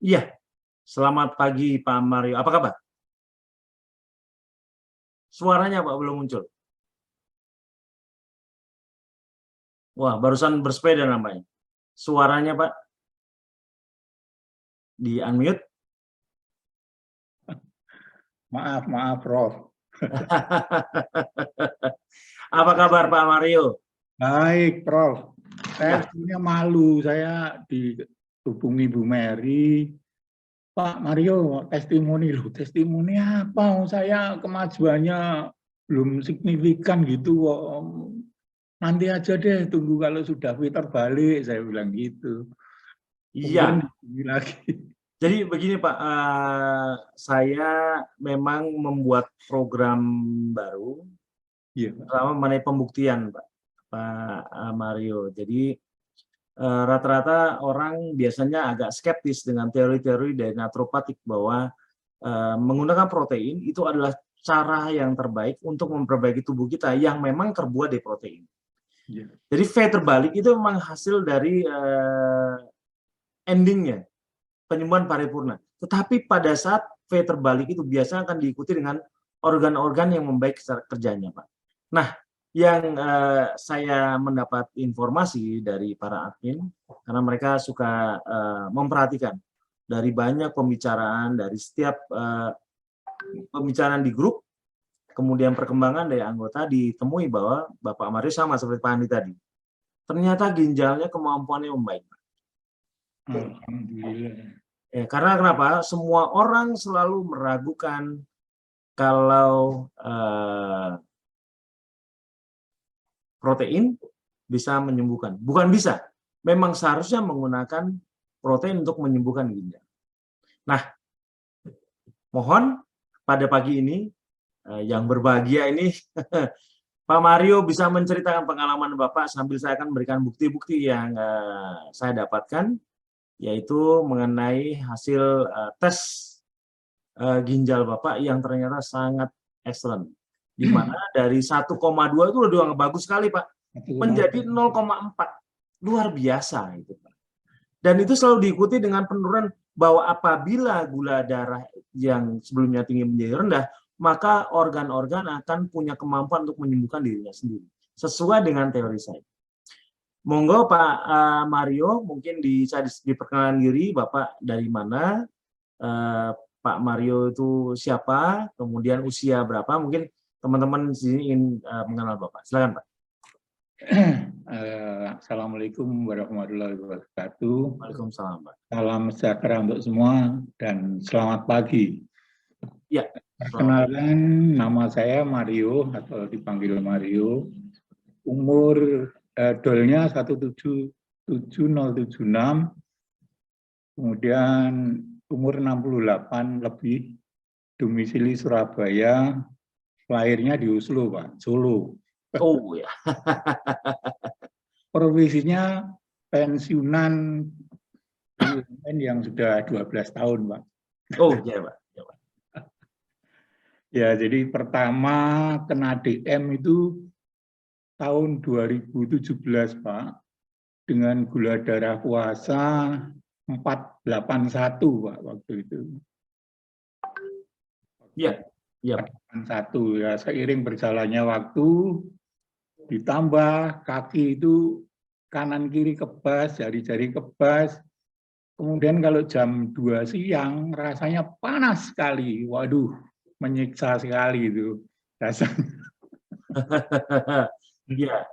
Iya, selamat pagi Pak Mario. Apa kabar? Suaranya Pak belum muncul. Wah, barusan bersepeda namanya. Suaranya Pak di unmute. Maaf, Prof. Apa kabar Pak Mario? Baik, Prof. Saya Ya. sebenarnya malu, saya dihubungi Bu Mary. Pak Mario, testimoni loh. Testimoni apa? Saya kemajuannya belum signifikan gitu kok. Nanti aja deh, tunggu kalau sudah Twitter balik, saya bilang gitu. Iya. Kemudian dihubungi lagi. Jadi begini Pak, saya memang membuat program baru, terutama mengenai pembuktian Pak Mario. Jadi rata-rata orang biasanya agak skeptis dengan teori-teori dari naturopatik bahwa menggunakan protein itu adalah cara yang terbaik untuk memperbaiki tubuh kita yang memang terbuat dari protein. Jadi V terbalik itu memang hasil dari endingnya, penyembuhan paripurna. Tetapi pada saat V terbalik itu biasanya akan diikuti dengan organ-organ yang membaik secara kerjanya, Pak. Nah, yang saya mendapat informasi dari para admin, karena mereka suka memperhatikan dari banyak pembicaraan, dari setiap pembicaraan di grup, kemudian perkembangan dari anggota ditemui bahwa Bapak Mario sama seperti Pak Andi tadi. Ternyata ginjalnya kemampuannya membaik. Alhamdulillah. Ya, karena kenapa? Semua orang selalu meragukan kalau protein bisa menyembuhkan. Bukan bisa, memang seharusnya menggunakan protein untuk menyembuhkan ginjal. Nah, mohon pada pagi ini yang berbahagia ini Pak Mario bisa menceritakan pengalaman Bapak sambil saya akan memberikan bukti-bukti yang saya dapatkan, yaitu mengenai hasil tes ginjal Bapak yang ternyata sangat excellent. Di mana dari 1,2 itu udah bagus sekali Pak, menjadi 0,4. Luar biasa itu Pak. Dan itu selalu diikuti dengan penurunan bahwa apabila gula darah yang sebelumnya tinggi menjadi rendah, maka organ-organ akan punya kemampuan untuk menyembuhkan dirinya sendiri. Sesuai dengan teori saya. Monggo Pak Mario, mungkin bisa diperkenalkan diri, Bapak dari mana, Pak Mario itu siapa, kemudian usia berapa, mungkin teman-teman di sini ingin mengenal Bapak. Silakan Pak. Assalamualaikum warahmatullahi wabarakatuh. Waalaikumsalam Pak. Salam sejahtera untuk semua dan selamat pagi. Ya. Perkenalkan, nama saya Mario atau dipanggil Mario. Umur dolnya 177076. Kemudian umur 68 lebih. Domisili Surabaya. Lahirnya di Oslo, Pak, Solo. Oh ya. Profesinya pensiunan BUMN yang sudah 12 tahun, Pak. Oh ya Pak. Ya, jadi pertama kena DM itu tahun 2017, Pak, dengan gula darah puasa 481, Pak, waktu itu. Iya, iya. 481 ya, seiring berjalannya waktu ditambah kaki itu kanan kiri kebas, jari-jari kebas. Kemudian kalau jam 2 siang rasanya panas sekali. Waduh, menyiksa sekali itu rasanya. Iya.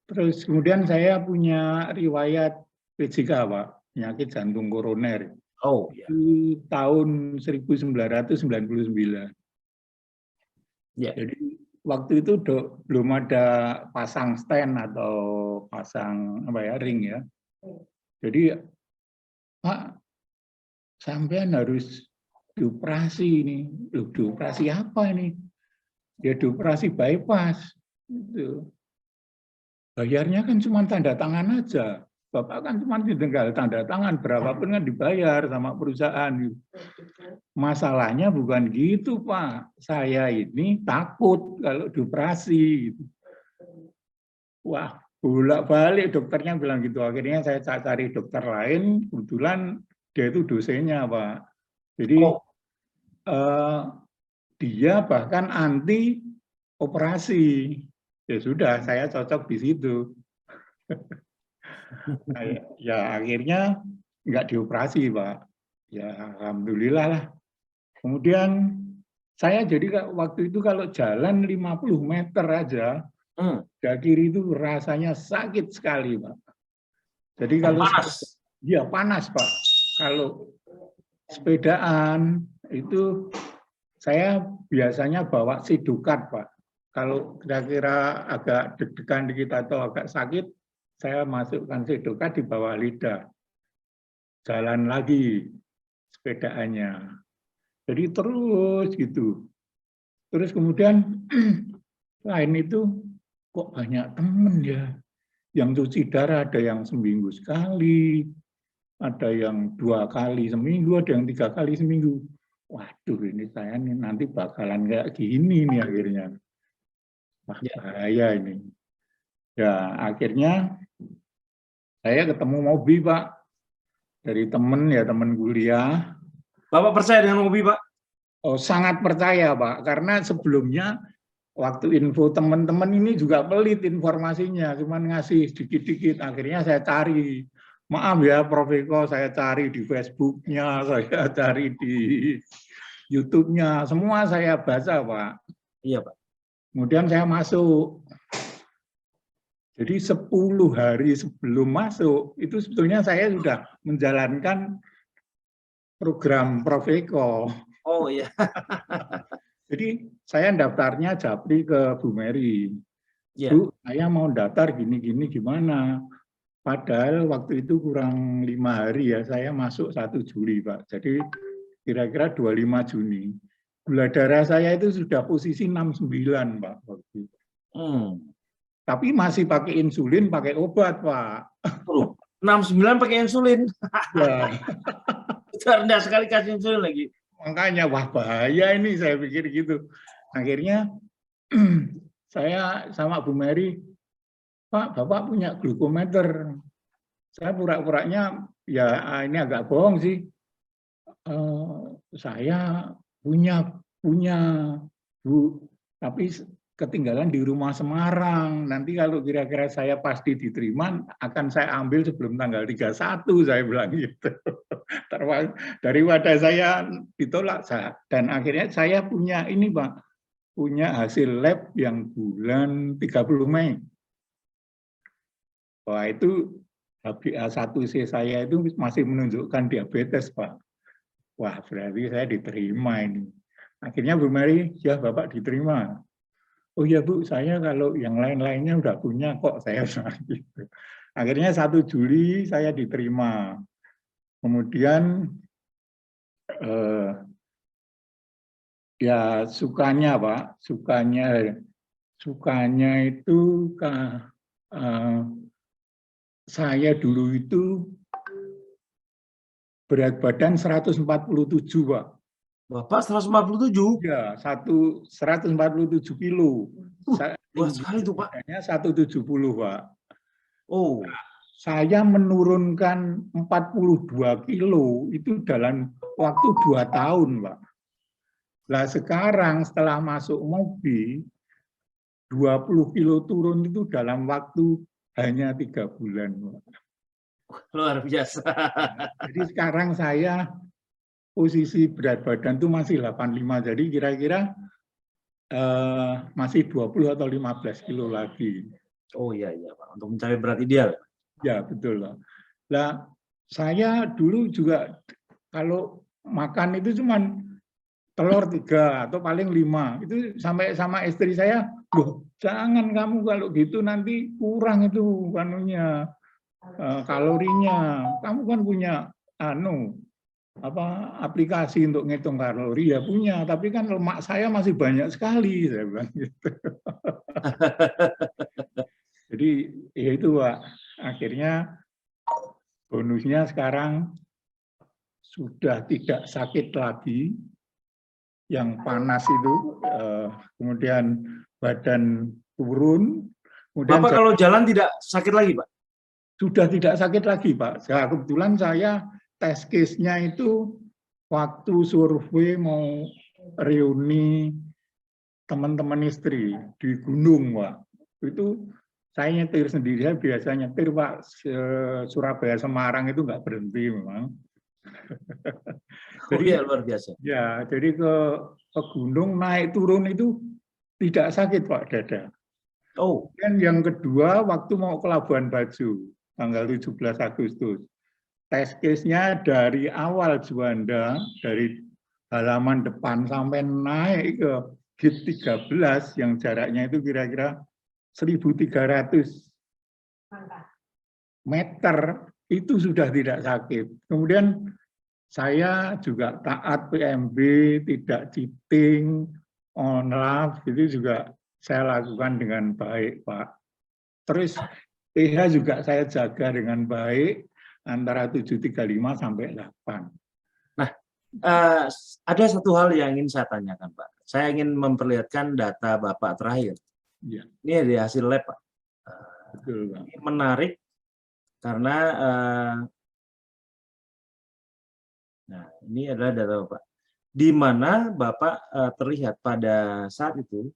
Terus kemudian saya punya riwayat PJK, Pak, penyakit jantung koroner. Oh, ya. Itu tahun 1999. Ya. Jadi waktu itu belum ada pasang stent atau pasang ring ya. Jadi Pak, sampean harus dioperasi ini. Loh, dioperasi apa ini? Ya dioperasi bypass. Gitu. Bayarnya kan cuma tanda tangan aja. Bapak kan cuma tinggal tanda tangan, berapapun kan dibayar sama perusahaan. Masalahnya bukan gitu, Pak. Saya ini takut kalau dioperasi. Wah, bolak-balik dokternya bilang gitu. Akhirnya saya cari dokter lain, kebetulan dia itu dosennya, Pak. Jadi Oh, dia bahkan anti operasi. Ya sudah, saya cocok di situ. Nah, ya akhirnya nggak dioperasi, Pak. Ya alhamdulillah lah. Kemudian saya jadi waktu itu kalau jalan 50 meter aja, kaki kiri itu rasanya sakit sekali, Pak. Jadi kalau panas. ya panas, Pak. Kalau sepedaan itu saya biasanya bawa sidukat, Pak. Kalau kira-kira agak deg-degan dikit atau agak sakit, saya masukkan sidukat di bawah lidah. Jalan lagi sepedaannya. Jadi terus gitu. Terus kemudian lain itu kok banyak temen ya. Yang cuci darah ada yang seminggu sekali, ada yang 2 kali seminggu, ada yang 3 kali seminggu. Waduh, ini saya nih nanti bakalan kayak gini nih akhirnya. Wah, bahaya ini. Ya, akhirnya saya ketemu Mobi, Pak. Dari temen ya, temen kuliah. Bapak percaya dengan Mobi, Pak? Oh, sangat percaya, Pak. Karena sebelumnya waktu info teman-teman ini juga pelit informasinya, cuman ngasih dikit-dikit. Akhirnya saya cari. Maaf ya, Prof. Eko, saya cari di Facebook-nya, saya cari di YouTube-nya, semua saya baca, Pak. Iya, Pak. Kemudian saya masuk. Jadi 10 hari sebelum masuk, itu sebetulnya saya sudah menjalankan program Prof. Eko. Oh iya. Jadi saya daftarnya Japri ke Bu Mary. Iya. Bu, saya mau daftar gini-gini gimana? Padahal waktu itu kurang 5 hari ya, saya masuk 1 Juli, Pak. Jadi kira-kira 25 Juni. Gula darah saya itu sudah posisi 69, Pak. Tapi masih pakai insulin, pakai obat, Pak. 69 pakai insulin. Ya. Itu rendah sekali kasih insulin lagi. Makanya, wah bahaya ini, saya pikir gitu. Akhirnya saya sama Bu Mary, Pak, Bapak punya glukometer. Saya pura-puranya, ya ini agak bohong sih. Saya punya Bu, tapi ketinggalan di rumah Semarang. Nanti kalau kira-kira saya pasti diterima, akan saya ambil sebelum tanggal 31, saya bilang gitu. Daripada saya ditolak, dan akhirnya saya punya ini, Pak, punya hasil lab yang bulan 30 Mei. Wah, itu HbA1c saya itu masih menunjukkan diabetes, Pak. Wah, berarti saya diterima ini. Akhirnya Bu Mary, ya Bapak diterima. Oh ya Bu, saya kalau yang lain-lainnya udah punya kok, saya bilang gitu. Akhirnya 1 Juli saya diterima. Kemudian ya sukanya, Pak, sukanya itu saya dulu itu berat badan 147, Pak. Bapak 147? Ya, 147 kilo. Buat sekali tuh, Pak. 170, Pak. Oh. Saya menurunkan 42 kilo itu dalam waktu 2 tahun, Pak. Nah, sekarang setelah masuk Mobi, 20 kilo turun itu dalam waktu hanya 3 bulan, Pak. Luar biasa. Jadi sekarang saya posisi berat badan itu masih 85, jadi kira-kira masih 20 atau 15 kilo lagi. Oh iya, Pak, untuk mencapai berat ideal. Ya, betul, Pak. Nah, saya dulu juga kalau makan itu cuman telur 3 atau paling 5. Itu sampai sama istri saya, loh, jangan kamu kalau gitu nanti kurang itu kalorinya. Kamu kan punya aplikasi untuk ngitung kalori, ya punya, tapi kan lemak saya masih banyak sekali, saya bilang gitu. Jadi ya itu, Pak, akhirnya bonusnya sekarang sudah tidak sakit lagi, yang panas itu, kemudian badan turun. Kemudian Bapak kalau jalan tidak sakit lagi, Pak? Sudah tidak sakit lagi, Pak. Kebetulan saya test case-nya itu waktu survei mau reuni teman-teman istri di gunung, Pak. Itu saya nyetir sendiri, saya biasa nyetir, Pak. Surabaya Semarang itu nggak berhenti memang. Oh Jadi iya, luar biasa. ya, jadi ke gunung naik turun itu tidak sakit, Pak, dada. Oh, Dan yang kedua waktu mau ke Labuan Bajo tanggal 17 Agustus. Test case-nya dari awal Juanda, dari halaman depan sampai naik ke gate 13 yang jaraknya itu kira-kira 1.300 meter, itu sudah tidak sakit. Kemudian saya juga taat PMB, tidak cheating, on love, itu juga saya lakukan dengan baik, Pak. Terus pH juga saya jaga dengan baik, antara 735 sampai 8. nah, ada satu hal yang ingin saya tanyakan, Pak. Saya ingin memperlihatkan data Bapak terakhir. Ya, Ini di hasil lab, Pak. betul, Pak. Ini menarik karena nah, ini adalah data Bapak. Di mana Bapak terlihat pada saat itu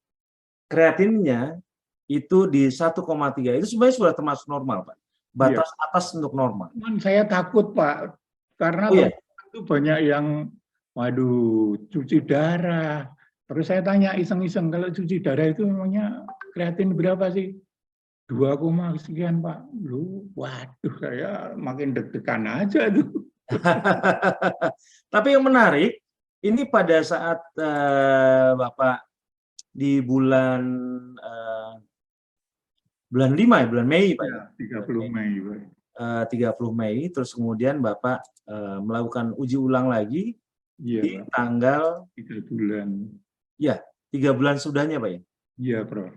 kreatinnya itu di 1,3. Itu sebenarnya sudah termasuk normal, Pak. Batas atas untuk normal. Cuman saya takut, Pak, karena Oh iya. teman itu banyak yang, waduh, cuci darah. Terus saya tanya iseng-iseng, kalau cuci darah itu memangnya kreatin berapa sih? 2, sekian, Pak. Lu, waduh, saya makin deg-degan aja tuh. Tapi yang menarik, ini pada saat Bapak di bulan 5 ya, bulan Mei, Pak. Ya, 30 Mei, Pak. 30 Mei, terus kemudian Bapak melakukan uji ulang lagi Iya, di Pak. tanggal 3 bulan. ya 3 bulan sudahnya, Pak ya. Iya, Prof.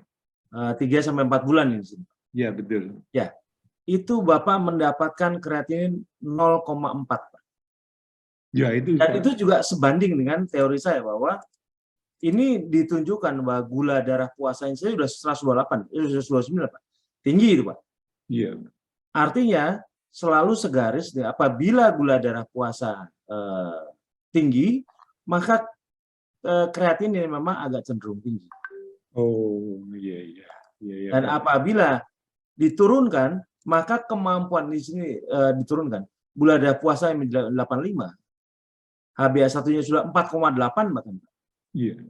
3 sampai 4 bulan ini. Iya, betul. Ya, itu Bapak mendapatkan kreatinin 0,4, Pak. Ya, itu, Dan Pak. itu juga sebanding dengan teori saya bahwa ini ditunjukkan bahwa gula darah puasanya saya sudah 128, sudah 129, Pak. Tinggi itu, Pak. Iya. Artinya selalu segaris apabila gula darah puasa tinggi, maka kreatin ini memang agak cenderung tinggi. Oh, iya, iya. Iya, iya, Dan Prof. apabila diturunkan, maka kemampuan di sini diturunkan. Gula darah puasa yang 85, HbA1-nya sudah 4,8 bahkan. Iya.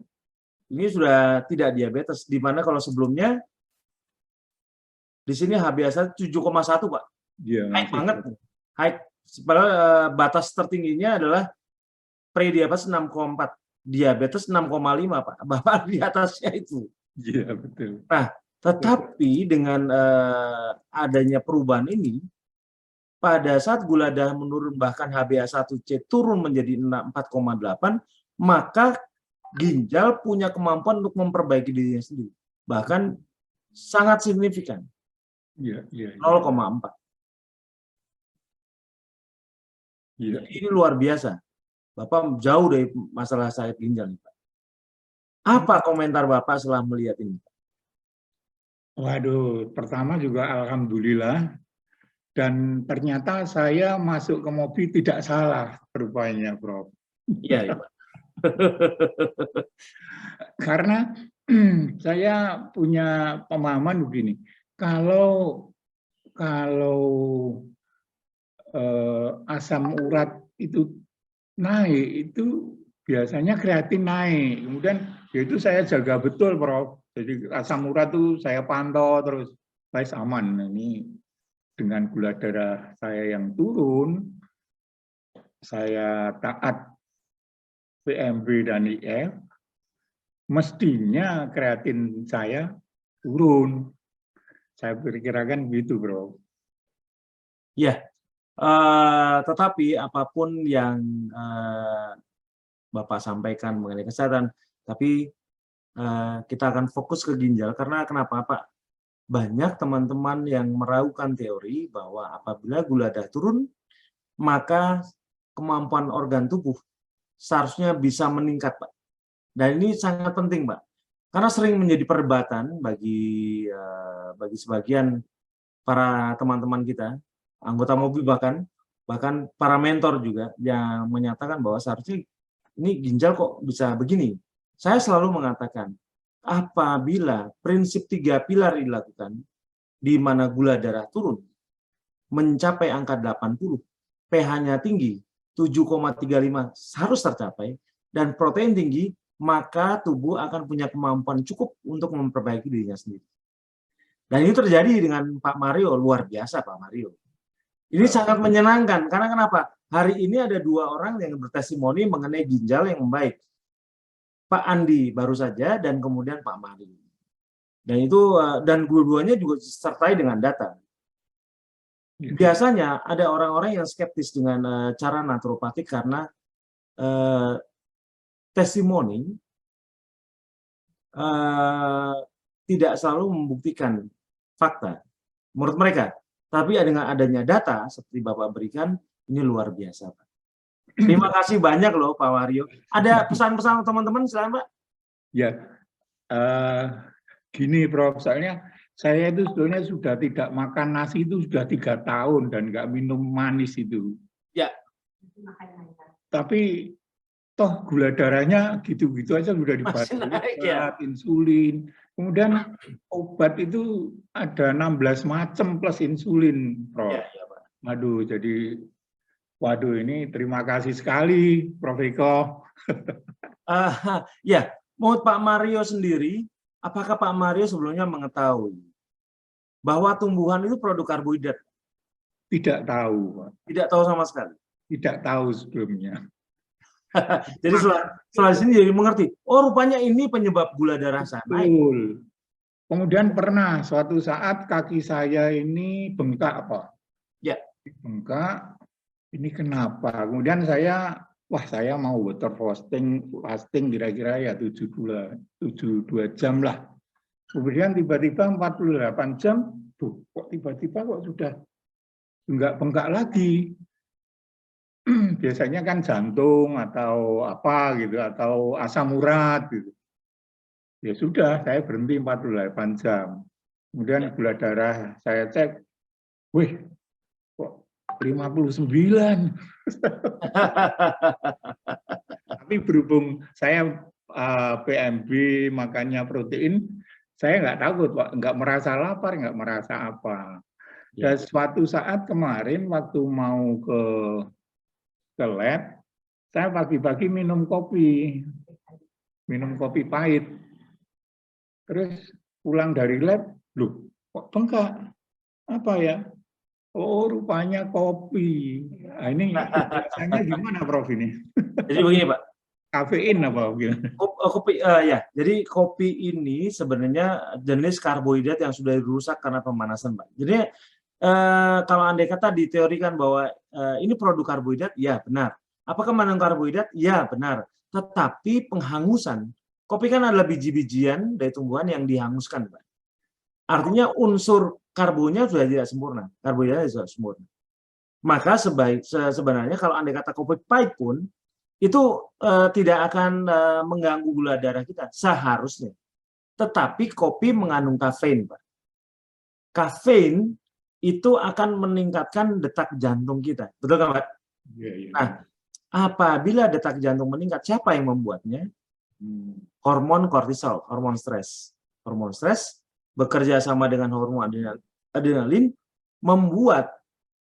Ini sudah tidak diabetes, di mana kalau sebelumnya di sini HbA1 7,1, Pak. Iya, High masih, banget. Prof. High. Padahal batas tertingginya adalah pre-diabetes 6,4. Diabetes 6,5, Pak. Bapak di atasnya itu. Iya, betul. Nah, tetapi dengan adanya perubahan ini, pada saat gula darah menurun bahkan HbA1c turun menjadi 4,8, maka ginjal punya kemampuan untuk memperbaiki dirinya sendiri. Bahkan sangat signifikan. Iya, iya. 0,4. Iya. Ini luar biasa. Bapak jauh dari masalah sakit ginjal, Pak. Apa komentar Bapak setelah melihat ini? Waduh, pertama juga alhamdulillah. Dan ternyata saya masuk ke mobil tidak salah rupanya, Prof. Iya, Pak. Karena saya punya pemahaman begini, kalau asam urat itu naik, itu biasanya kreatin naik. Kemudian itu saya jaga betul, Prof. Jadi asam urat itu saya pantau terus, baik aman. Ini dengan gula darah saya yang turun, saya taat PMB dan IF, mestinya kreatin saya turun. Saya perkirakan begitu, Bro. Ya, tetapi apapun yang Bapak sampaikan mengenai kesehatan, tapi kita akan fokus ke ginjal karena kenapa, Pak? Banyak teman-teman yang meragukan teori bahwa apabila gula darah turun, maka kemampuan organ tubuh seharusnya bisa meningkat, Pak. Dan ini sangat penting, Pak. Karena sering menjadi perdebatan bagi sebagian para teman-teman kita, anggota mobil bahkan, bahkan para mentor juga yang menyatakan bahwa seharusnya ini ginjal kok bisa begini. Saya selalu mengatakan, apabila prinsip 3 pilar dilakukan, di mana gula darah turun, mencapai angka 80, pH-nya tinggi, 7,35 harus tercapai, dan protein tinggi, maka tubuh akan punya kemampuan cukup untuk memperbaiki dirinya sendiri. Dan ini terjadi dengan Pak Mario, luar biasa Pak Mario. Ini sangat menyenangkan, karena kenapa? Hari ini ada 2 orang yang bertestimoni mengenai ginjal yang membaik. Pak Andi baru saja, dan kemudian Pak Mario. Dan itu, dan dua-duanya juga disertai dengan data. Biasanya ada orang-orang yang skeptis dengan cara naturopatik karena testimoni tidak selalu membuktikan fakta menurut mereka. Tapi dengan adanya data seperti Bapak berikan, ini luar biasa, Pak. Terima kasih banyak loh Pak Wario. Ada pesan-pesan teman-teman, silakan Pak. Ya, gini Prof, soalnya saya itu sebetulnya sudah tidak makan nasi itu sudah 3 tahun dan nggak minum manis itu. Ya. Tapi toh gula darahnya gitu-gitu aja sudah dibantu ya. Insulin. Kemudian obat itu ada 16 macam plus insulin, Prof. Ya, ya, Pak. Waduh, jadi waduh ini terima kasih sekali, Prof Eko. Ya, menurut Pak Mario sendiri, apakah Pak Mario sebelumnya mengetahui bahwa tumbuhan itu produk karbohidrat? Tidak tahu, Pak. Tidak tahu sama sekali? Tidak tahu sebelumnya. Jadi setelah sini jadi mengerti, oh rupanya ini penyebab gula darah saya naik. Betul. Kemudian pernah suatu saat kaki saya ini bengkak, Pak. Ya. Bengkak, ini kenapa? Kemudian saya mau water fasting kira-kira ya 72 jam lah. Kemudian tiba-tiba 48 jam, kok tiba-tiba kok sudah enggak bengkak lagi. Biasanya kan jantung atau apa gitu, atau asam urat gitu. Ya sudah, saya berhenti 48 jam. Kemudian gula darah saya cek, wih, kok 59. Tapi berhubung saya PMB makannya protein, saya nggak takut, Pak, nggak merasa lapar, nggak merasa apa. Dan suatu saat kemarin waktu mau ke lab, saya pagi-pagi minum kopi pahit. Terus pulang dari lab, loh kok bengkak? Apa ya? Oh rupanya kopi. Nah, ini biasanya gimana Prof ini? Jadi begini Pak. Kafein apa? Kopi, ya. Jadi kopi ini sebenarnya jenis karbohidrat yang sudah dirusak karena pemanasan, Pak. Jadi kalau andai kata diteorikan bahwa ini produk karbohidrat, ya benar. Apakah mengandung karbohidrat? Ya benar. Tetapi penghangusan, kopi kan adalah biji-bijian dari tumbuhan yang dihanguskan, Pak. Artinya unsur karbonya sudah tidak sempurna, karbohidratnya sudah sempurna. Maka sebenarnya kalau andai kata kopi pahit pun, itu tidak akan mengganggu gula darah kita, seharusnya. Tetapi kopi mengandung kafein, Pak. Kafein itu akan meningkatkan detak jantung kita. Betul kan, Pak? Nah, apabila detak jantung meningkat, siapa yang membuatnya? Hormon kortisol, hormon stres. Hormon stres bekerja sama dengan hormon adrenalin membuat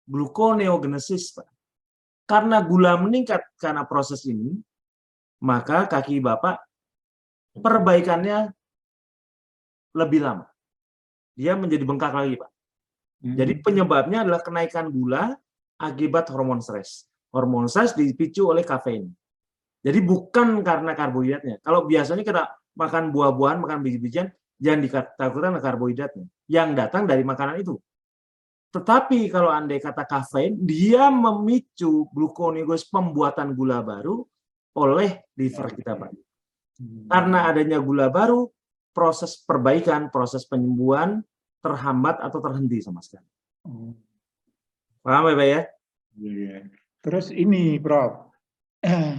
gluconeogenesis, Pak. Karena gula meningkat karena proses ini, maka kaki Bapak perbaikannya lebih lama. Dia menjadi bengkak lagi, Pak. Jadi penyebabnya adalah kenaikan gula akibat hormon stres. Hormon stres dipicu oleh kafein. Jadi bukan karena karbohidratnya. Kalau biasanya kita makan buah-buahan, makan biji-bijian, jangan ditakutkan karbohidratnya. Yang datang dari makanan itu. Tetapi kalau andai kata kafein, dia memicu gluconeogenesis, pembuatan gula baru oleh liver kita, Pak. Karena adanya gula baru, proses perbaikan, proses penyembuhan terhambat atau terhenti sama sekali. Paham ya, Pak ya? Terus ini, Prof,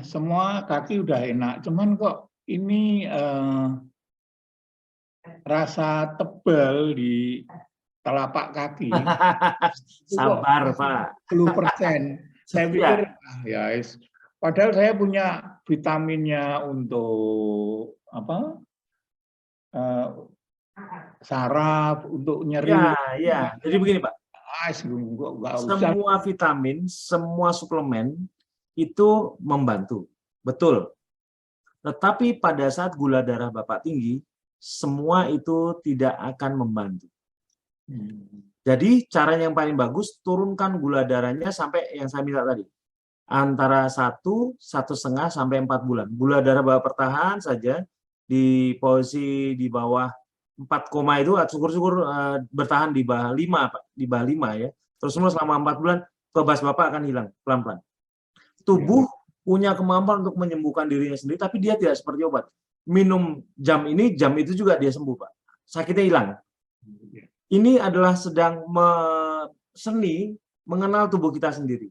semua kaki udah enak, cuman kok ini rasa tebal di telapak kaki. Sabar, Pak. 10%. Saya pikir ya, padahal saya punya vitaminnya untuk apa? Saraf, untuk nyeri. Ya. Jadi begini, Pak. Nggak usah. Semua vitamin, semua suplemen itu membantu. Betul. Tetapi pada saat gula darah Bapak tinggi, semua itu tidak akan membantu. Jadi cara yang paling bagus, turunkan gula darahnya sampai yang saya minta tadi. Antara 1, 1,5 sampai 4 bulan. Gula darah Bapak pertahan saja di posisi di bawah 4, itu syukur-syukur bertahan di bawah 5, Pak. Di bawah 5 ya. Terus selama 4 bulan, kebas Bapak akan hilang pelan-pelan. Tubuh punya kemampuan untuk menyembuhkan dirinya sendiri, tapi dia tidak seperti obat. Minum jam ini, jam itu juga dia sembuh, Pak. Sakitnya hilang. Ini adalah sedang seni mengenal tubuh kita sendiri.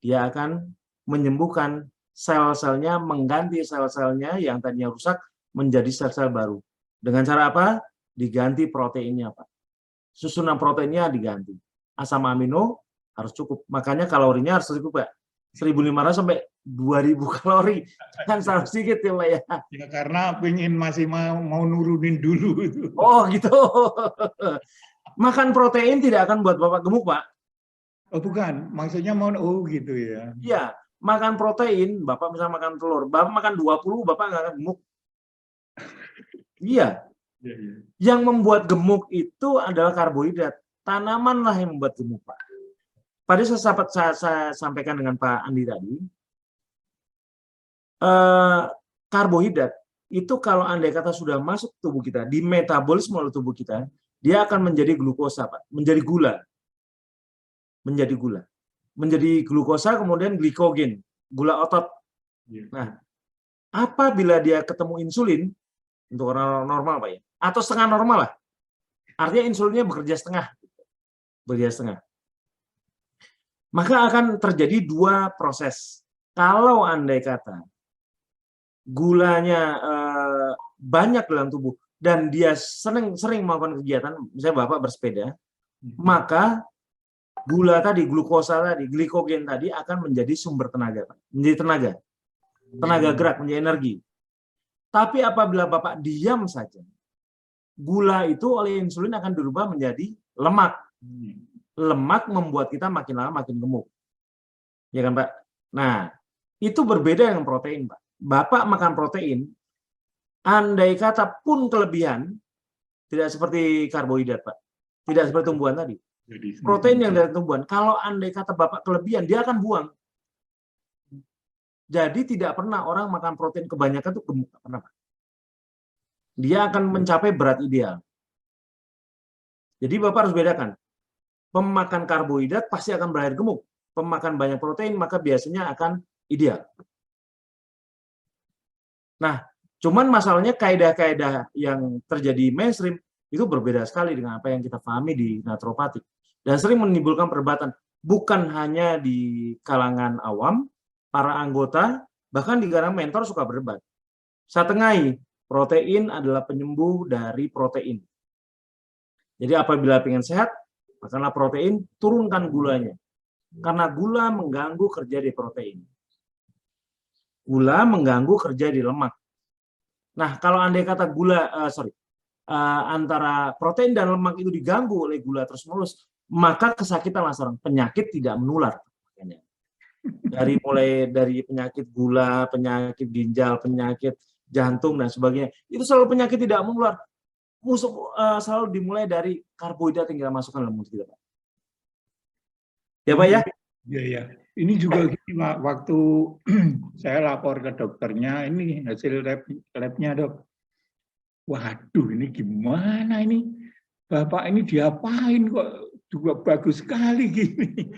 Dia akan menyembuhkan sel-selnya, mengganti sel-selnya yang tadinya rusak menjadi sel-sel baru. Dengan cara apa? Diganti proteinnya, Pak. Susunan proteinnya diganti. Asam amino harus cukup. Makanya kalorinya harus cukup, Pak. 1.500 sampai 2.000 kalori. Kan salah sedikit ya, Pak ya. Ya karena masih mau nurunin dulu itu. Oh, gitu. Makan protein tidak akan buat Bapak gemuk, Pak. Oh, bukan. Maksudnya gitu ya. Iya, makan protein, Bapak misalnya makan telur, Bapak makan 20, Bapak nggak akan gemuk. Iya. Yang membuat gemuk itu adalah karbohidrat. Tanaman lah yang membuat gemuk, Pak. Tadi saya sampaikan dengan Pak Andi tadi, karbohidrat itu kalau andai kata sudah masuk tubuh kita, di metabolisme oleh tubuh kita, dia akan menjadi glukosa, Pak, menjadi gula. Menjadi glukosa, kemudian glikogen, gula otot. Nah, apabila dia ketemu insulin, untuk orang normal, Pak ya, atau setengah normal lah, artinya insulinnya bekerja setengah. Maka akan terjadi 2 proses. Kalau andai kata gulanya banyak dalam tubuh dan dia sering melakukan kegiatan, misalnya Bapak bersepeda, maka gula tadi, glukosa tadi, glikogen tadi akan menjadi sumber tenaga, menjadi tenaga gerak, menjadi energi. Tapi apabila Bapak diam saja, gula itu oleh insulin akan dirubah menjadi lemak. Lemak membuat kita makin lama makin gemuk. Ya kan, Pak? Nah, itu berbeda dengan protein, Pak. Bapak makan protein, andai kata pun kelebihan, tidak seperti karbohidrat, Pak. Tidak seperti tumbuhan tadi. Protein yang dari tumbuhan, kalau andai kata Bapak kelebihan, dia akan buang. Jadi tidak pernah orang makan protein kebanyakan itu gemuk. Kenapa? Dia akan mencapai berat ideal. Jadi Bapak harus bedakan. Pemakan karbohidrat pasti akan berakhir gemuk. Pemakan banyak protein maka biasanya akan ideal. Nah, cuman masalahnya kaidah-kaidah yang terjadi mainstream itu berbeda sekali dengan apa yang kita pahami di naturopati. Dan sering menimbulkan perdebatan. Bukan hanya di kalangan awam, para anggota, bahkan di kalangan mentor suka berdebat. Saya tengahi, protein adalah penyembuh dari protein. Jadi apabila ingin sehat, makanlah protein, turunkan gulanya. Karena gula mengganggu kerja di protein. Gula mengganggu kerja di lemak. Nah, kalau andai kata antara protein dan lemak itu diganggu oleh gula terus-menerus, maka kesakitan seorang, penyakit tidak menular. Mulai dari penyakit gula, penyakit ginjal, penyakit jantung dan sebagainya, itu selalu penyakit tidak menular. Selalu dimulai dari karbohidrat yang kita masukkan dalam mulut kita, Pak. Ya, Pak ya? Iya. Ini juga gini, Pak, waktu saya lapor ke dokternya, ini hasil labnya, Dok. Waduh, ini gimana ini? Bapak ini diapain kok juga bagus sekali gini.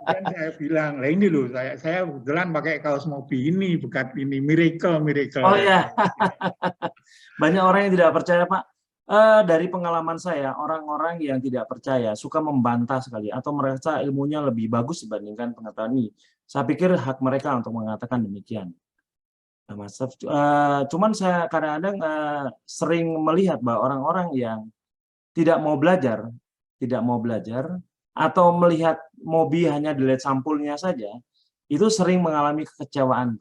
Dan saya bilang, lah ini loh, saya kebetulan pakai kaos Mobi ini, bekat ini, miracle. Oh ya, banyak orang yang tidak percaya, Pak. Dari pengalaman saya, orang-orang yang tidak percaya suka membantah sekali atau merasa ilmunya lebih bagus dibandingkan pengetahuan ini. Saya pikir hak mereka untuk mengatakan demikian. Nah, cuman saya kadang-kadang sering melihat bahwa orang-orang yang tidak mau belajar atau melihat mobil hanya dilihat sampulnya saja, itu sering mengalami kekecewaan.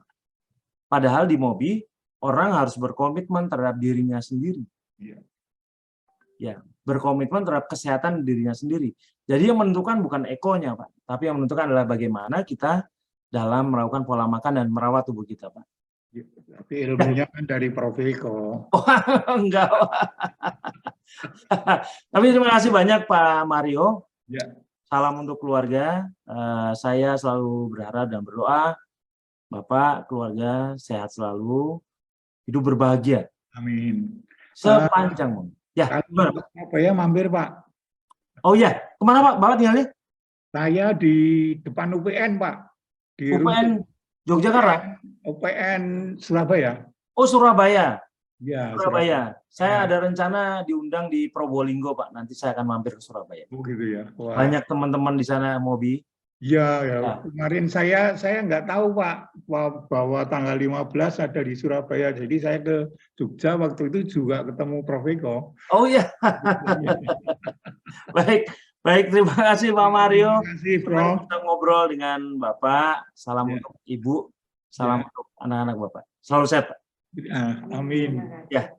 Padahal di mobil, orang harus berkomitmen terhadap dirinya sendiri. Iya. Ya, berkomitmen terhadap kesehatan dirinya sendiri. Jadi yang menentukan bukan ekonya, Pak, tapi yang menentukan adalah bagaimana kita dalam melakukan pola makan dan merawat tubuh kita, Pak. Tapi ilmunya kan dari Prof. Eko. Oh, enggak, Pak. Tapi terima kasih banyak Pak Mario. Ya. Salam untuk keluarga. Saya selalu berharap dan berdoa Bapak, keluarga sehat selalu, hidup berbahagia. Amin. Sepanjang momen. Ya, kalau apa ya mampir Pak? Oh iya, kemana Pak? Bapak tinggalnya? Saya di depan UPN Pak. Di UPN Yogyakarta? UPN Surabaya. Oh Surabaya. Ya, Surabaya. Saya ada rencana diundang di Probolinggo Pak. Nanti saya akan mampir ke Surabaya. Oh gitu ya. Wah. Banyak teman-teman di sana Mobi. Iya, ya. Kemarin saya nggak tahu Pak bahwa tanggal 15 ada di Surabaya. Jadi saya ke Jogja waktu itu juga ketemu Prof. Eko. Oh iya. Baik, terima kasih Pak Mario. Terima kasih, Prof. Kita ngobrol dengan Bapak. Salam untuk Ibu, salam untuk anak-anak Bapak. Selalu sehat, Pak. Amin. Ya.